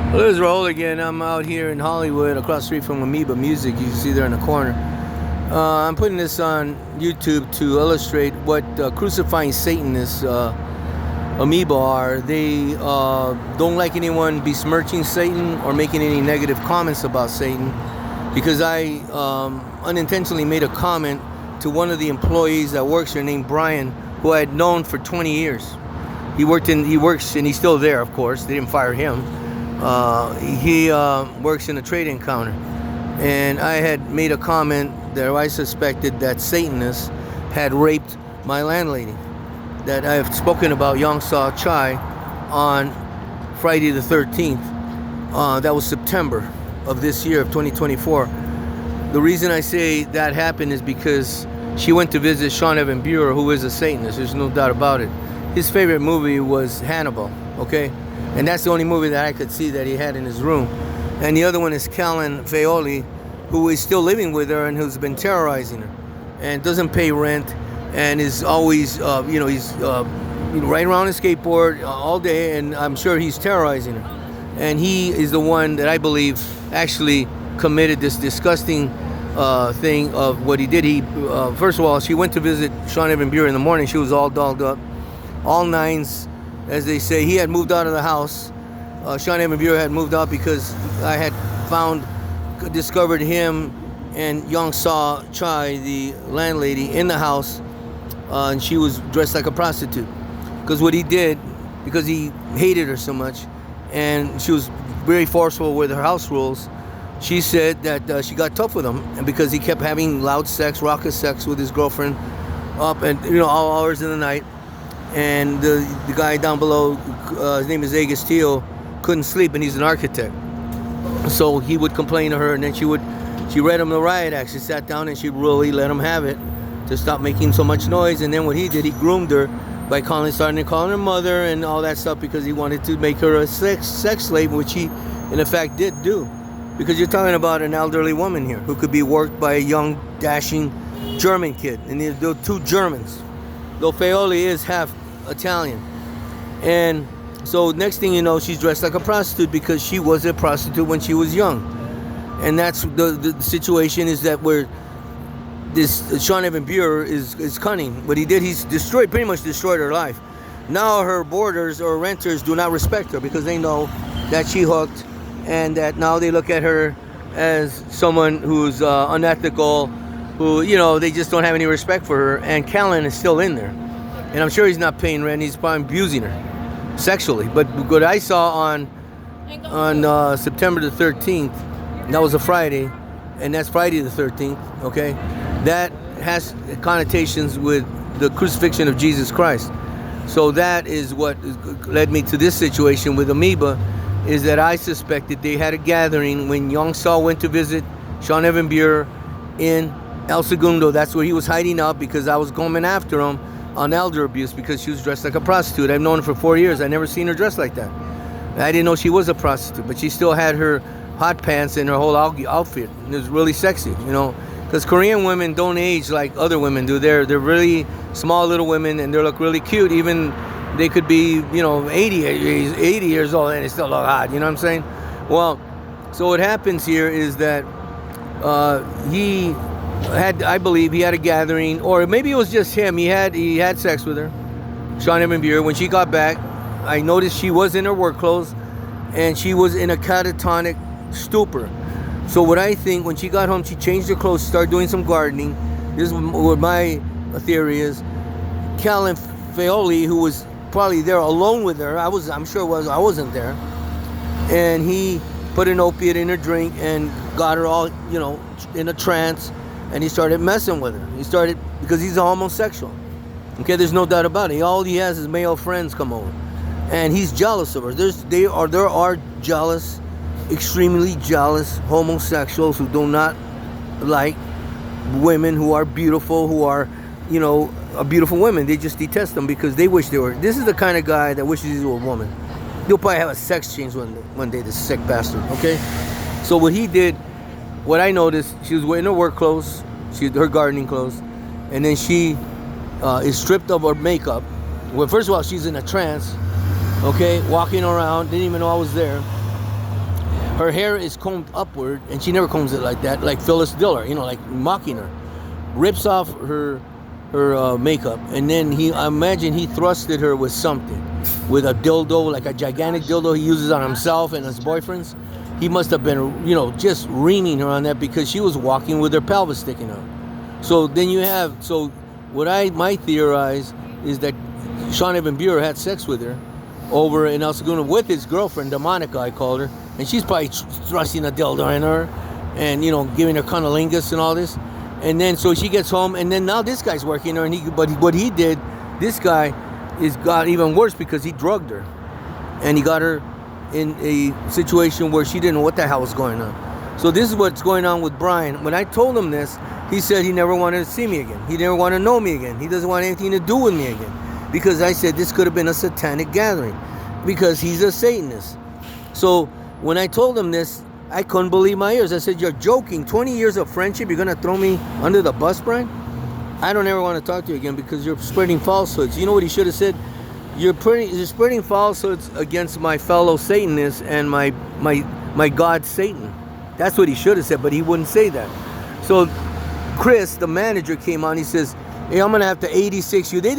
Well, this is Raul again. I'm out here in Hollywood, across the street from Amoeba Music. You can see there in the corner. I'm putting this on YouTube to illustrate what crucifying Satanists, Amoeba, are. They don't like anyone besmirching Satan or making any negative comments about Satan, because I unintentionally made a comment to one of the employees that works here named Brian, who I had known for 20 years. He works, and he's still there, of course. They didn't fire him. He works in a trading counter, and I had made a comment that I suspected that Satanists had raped my landlady, that I have spoken about Yang Sa Chai on Friday the 13th. That was September of this year, of 2024. The reason I say that happened is because she went to visit Sean Evan Buer, who is a Satanist. There's no doubt about it. His favorite movie was Hannibal, okay? And that's the only movie that I could see that he had in his room. And the other one is Callan Feoli, who is still living with her and who's been terrorizing her and doesn't pay rent and is always, he's riding around a skateboard all day, and I'm sure he's terrorizing her. And he is the one that I believe actually committed this disgusting thing of what he did. He, first of all, she went to visit Sean Evan Buer in the morning. She was all dolled up, all nines, as they say. He had moved out of the house. Sean Evan Buer had moved out because I had discovered him and Yang Sa Chai, the landlady, in the house, and she was dressed like a prostitute. Because what he did, because he hated her so much, and she was very forceful with her house rules, she said that she got tough with him, and because he kept having loud sex, raucous sex with his girlfriend, up and all hours of the night. And the guy down below, his name is Agustillo, couldn't sleep, and he's an architect. So he would complain to her, and then she read him the riot act. She sat down and she really let him have it to stop making so much noise. And then what he did, he groomed her by starting to call her mother and all that stuff, because he wanted to make her a sex slave, which he in effect did do. Because you're talking about an elderly woman here who could be worked by a young, dashing German kid, and they're two Germans, though Feoli is half Italian. And so next thing you know, she's dressed like a prostitute, because she was a prostitute when she was young. And that's the situation, is that where this Sean Evan Buer is cunning. What he did, he's pretty much destroyed her life. Now her boarders or renters do not respect her, because they know that she hooked, and that now they look at her as someone who's unethical, who, they just don't have any respect for her. And Callan is still in there. And I'm sure he's not paying rent. He's probably abusing her sexually. But what I saw on September the 13th, that was a Friday, and that's Friday the 13th, okay? That has connotations with the crucifixion of Jesus Christ. So that is what led me to this situation with Amoeba, is that I suspected they had a gathering when Yang Sa went to visit Sean Evan Buer in El Segundo. That's where he was hiding out, because I was coming after him on elder abuse, because she was dressed like a prostitute. I've known her for 4 years. I never seen her dressed like that. I didn't know she was a prostitute, but she still had her hot pants and her whole outfit. And it was really sexy, because Korean women don't age like other women do. They're really small little women, and they look really cute. Even they could be 80 years old and they still look hot. You know what I'm saying? Well, so what happens here is that I believe he had a gathering, or maybe it was just him. He had sex with her, Sean Evan Buer. When she got back, I noticed she was in her work clothes, and she was in a catatonic stupor. So what I think, when she got home, she changed her clothes, started doing some gardening. This is what my theory is. Callan Feoli, who was probably there alone with her, I wasn't there, and he put an opiate in her drink and got her all, in a trance. And he started messing with her. Because he's a homosexual. Okay, there's no doubt about it. All he has is male friends come over. And he's jealous of her. There are jealous, extremely jealous homosexuals who do not like women who are beautiful, who are, beautiful women. They just detest them because they wish they were. This is the kind of guy that wishes he was a woman. He'll probably have a sex change one day, this sick bastard, okay? So what he did, what I noticed, she was wearing her work clothes, her gardening clothes, and then she is stripped of her makeup. Well, first of all, she's in a trance, okay, walking around, didn't even know I was there. her hair is combed upward, and she never combs it like that, like Phyllis Diller, like mocking her. Rips off her makeup, and then I imagine he thrusted her with something, with a dildo, like a gigantic dildo he uses on himself and his boyfriends. He must have been, just reaming her on that, because she was walking with her pelvis sticking out. So then my theorize is that Sean Evan Buer had sex with her over in El Segundo with his girlfriend, Demonica, I called her, and she's probably thrusting a dildo in her and, giving her cunnilingus and all this. And then so she gets home, and then now this guy's working her, but what he did, this guy got even worse, because he drugged her, and he got her in a situation where she didn't know what the hell was going on. So this is what's going on with Brian. When I told him this, he said he never wanted to see me again. He never wanted to know me again. He doesn't want anything to do with me again, because I said this could have been a satanic gathering, because he's a Satanist. So when I told him this, I couldn't believe my ears. I said, you're joking. 20 years of friendship, you're going to throw me under the bus, Brian? I don't ever want to talk to you again, because you're spreading falsehoods. You know what he should have said? You're spreading falsehoods against my fellow Satanists and my God Satan. That's what he should have said, but he wouldn't say that. So Chris, the manager, came on. He says, hey, I'm going to have to 86 you. This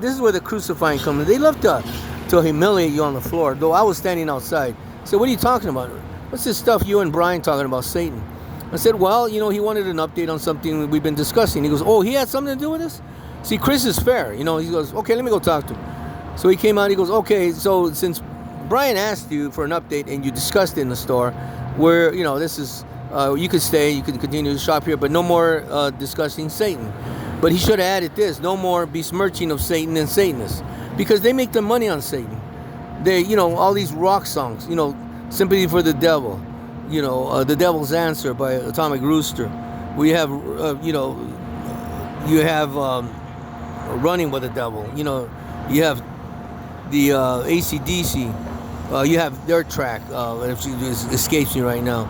is where the crucifying comes in. They love to humiliate you on the floor, though I was standing outside. So what are you talking about? What's this stuff you and Brian talking about Satan? I said, well, he wanted an update on something we've been discussing. He goes, oh, he had something to do with this? See, Chris is fair. He goes, okay, let me go talk to him. So he came out, he goes, okay, so since Brian asked you for an update and you discussed it in the store, where, this is, you could stay, you could continue to shop here, but no more discussing Satan. But he should have added this, no more besmirching of Satan and Satanists, because they make their money on Satan. They, all these rock songs, Sympathy for the Devil, The Devil's Answer by Atomic Rooster. We have, you have Running with the Devil. You have the AC/DC. You have their track, it escapes me right now.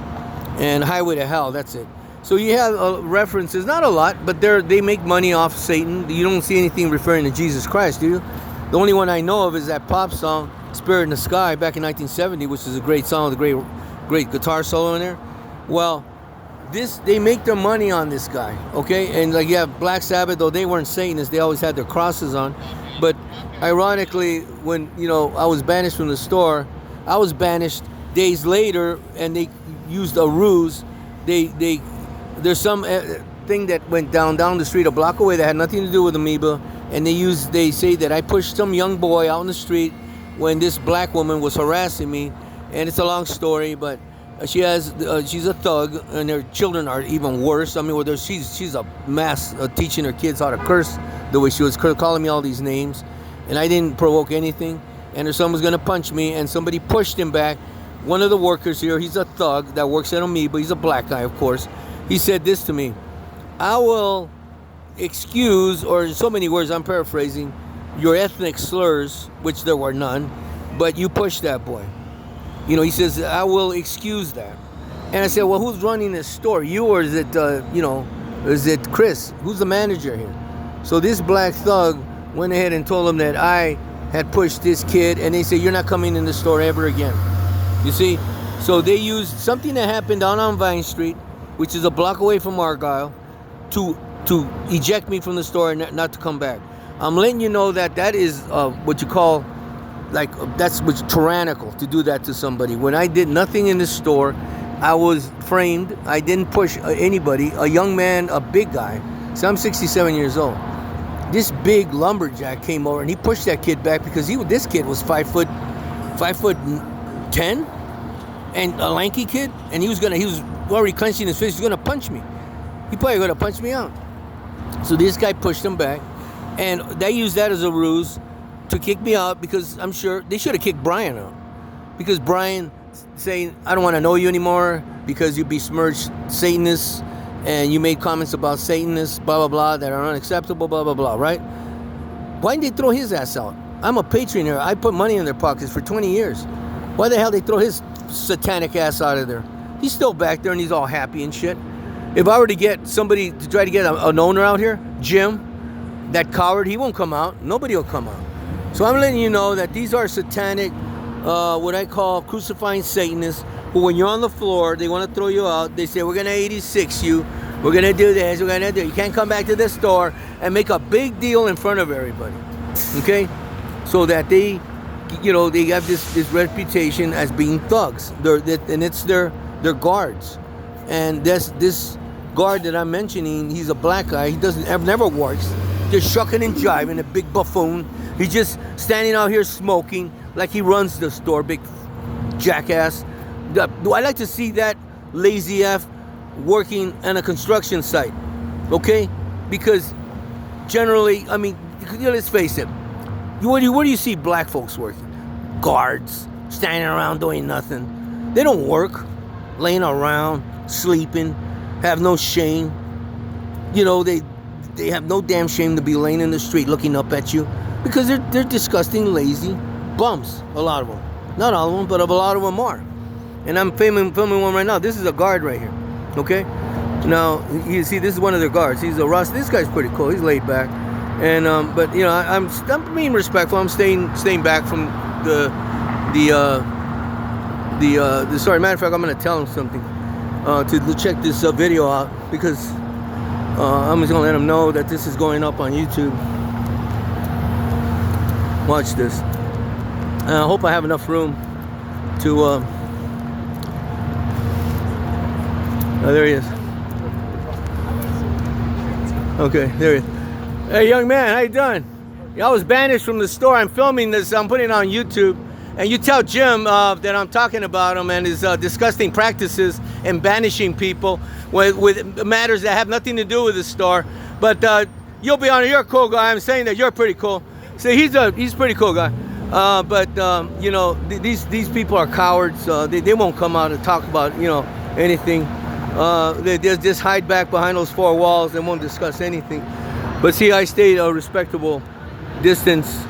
And Highway to Hell, that's it. So you have references, not a lot, but they make money off Satan. You don't see anything referring to Jesus Christ, do you? The only one I know of is that pop song, Spirit in the Sky, back in 1970, which is a great song with a great guitar solo in there. Well, they make their money on this guy, okay? And like you have Black Sabbath, though they weren't Satanists, they always had their crosses on. But ironically, when I was banished from the store, I was banished days later, and they used a ruse. There's some thing that went down the street a block away that had nothing to do with Amoeba, and they say that I pushed some young boy out in the street when this black woman was harassing me, and it's a long story, but she's a thug, and her children are even worse. I mean, she's a mass teaching her kids how to curse, the way she was calling me all these names, and I didn't provoke anything, and her son was going to punch me, and somebody pushed him back. One of the workers here, he's a thug that works at Amoeba, he's a black guy, of course. He said this to me, I will excuse, or in so many words, I'm paraphrasing, your ethnic slurs, which there were none, but you pushed that boy. He says, I will excuse that. And I said, well, who's running this store? You, or is it, is it Chris? Who's the manager here? So this black thug went ahead and told him that I had pushed this kid, and they said, you're not coming in the store ever again. You see? So they used something that happened down on Vine Street, which is a block away from Argyle, to eject me from the store and not to come back. I'm letting you know that is what you call, that's what's tyrannical, to do that to somebody. When I did nothing in the store, I was framed. I didn't push anybody. A young man, a big guy. So I'm 67 years old. This big lumberjack came over and he pushed that kid back, because this kid was 5'10", and a lanky kid, and he was already clenching his fist. He was gonna punch me. He probably gonna punch me out. So this guy pushed him back, and they used that as a ruse to kick me out, because I'm sure they should have kicked Brian out, because Brian saying, I don't want to know you anymore because you besmirched Satanists and you made comments about Satanists, blah, blah, blah, that are unacceptable, blah, blah, blah, right? Why didn't they throw his ass out? I'm a patron here. I put money in their pockets for 20 years. Why the hell they throw his satanic ass out of there? He's still back there and he's all happy and shit. If I were to get somebody to try to get an owner out here, Jim, that coward, he won't come out. Nobody will come out. So I'm letting you know that these are satanic what I call crucifying Satanists, who when you're on the floor, they want to throw you out. They say, we're going to 86 you. We're going to do this. We're going to do it. You can't come back to this store and make a big deal in front of everybody. Okay? So that they, you know, they have this reputation as being thugs. And it's their guards. And this guard that I'm mentioning, he's a black guy. He never works. Just shucking and jiving, a big buffoon. He's just standing out here smoking like he runs the store, big jackass. I like to see that lazy F working on a construction site, okay? Because generally, I mean, let's face it, where do you see black folks working? Guards, standing around doing nothing. They don't work, laying around, sleeping, have no shame. You know, they have no damn shame to be laying in the street looking up at you, because they're disgusting, lazy bums, a lot of them. Not all of them, but a lot of them are. And I'm filming one right now. This is a guard right here, okay? Now, you see, this is one of their guards. He's a Russ. This guy's pretty cool. He's laid back. And, but, you know, I'm being respectful. I'm staying back from the sorry, matter of fact, I'm going to tell him something, to check this video out, because I'm just going to let him know that this is going up on YouTube. Watch this. I hope I have enough room to, oh, there he is. Okay, there he is. Hey, young man, how you doing? Yeah, I was banished from the store. I'm filming this. I'm putting it on YouTube. And you tell Jim that I'm talking about him and his disgusting practices and banishing people with matters that have nothing to do with the store. But you'll be honest, you're a cool guy. I'm saying that you're pretty cool. So he's a pretty cool guy. But you know, these people are cowards. They won't come out and talk about, you know, anything. They just hide back behind those four walls and won't discuss anything. But see, I stayed a respectable distance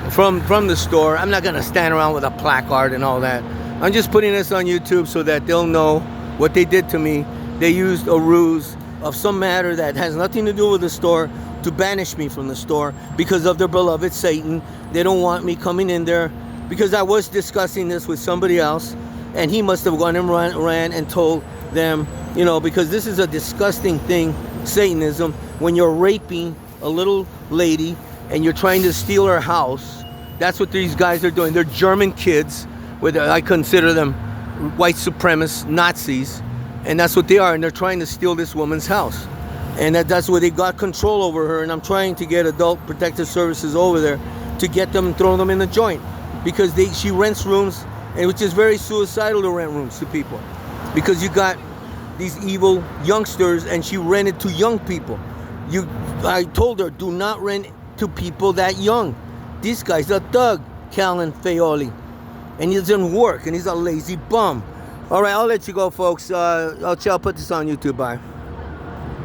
from the store. I'm not gonna stand around with a placard and all that. I'm just putting this on YouTube so that they'll know what they did to me. They used a ruse of some matter that has nothing to do with the store to banish me from the store because of their beloved Satan. They don't want me coming in there, because I was discussing this with somebody else, and he must have gone and ran and told them, you know, because this is a disgusting thing, Satanism, when you're raping a little lady and you're trying to steal her house. That's what these guys are doing. They're German kids, I consider them white supremacists, Nazis, and that's what they are, and they're trying to steal this woman's house. And that's where they got control over her, and I'm trying to get Adult Protective Services over there to get them and throw them in the joint, because she rents rooms, and which is very suicidal to rent rooms to people, because you got these evil youngsters, and she rented to young people. I told her, do not rent to people that young. This guy's a thug, Callan Feoli, and he doesn't work, and he's a lazy bum. All right, I'll let you go, folks. I'll put this on YouTube. Bye.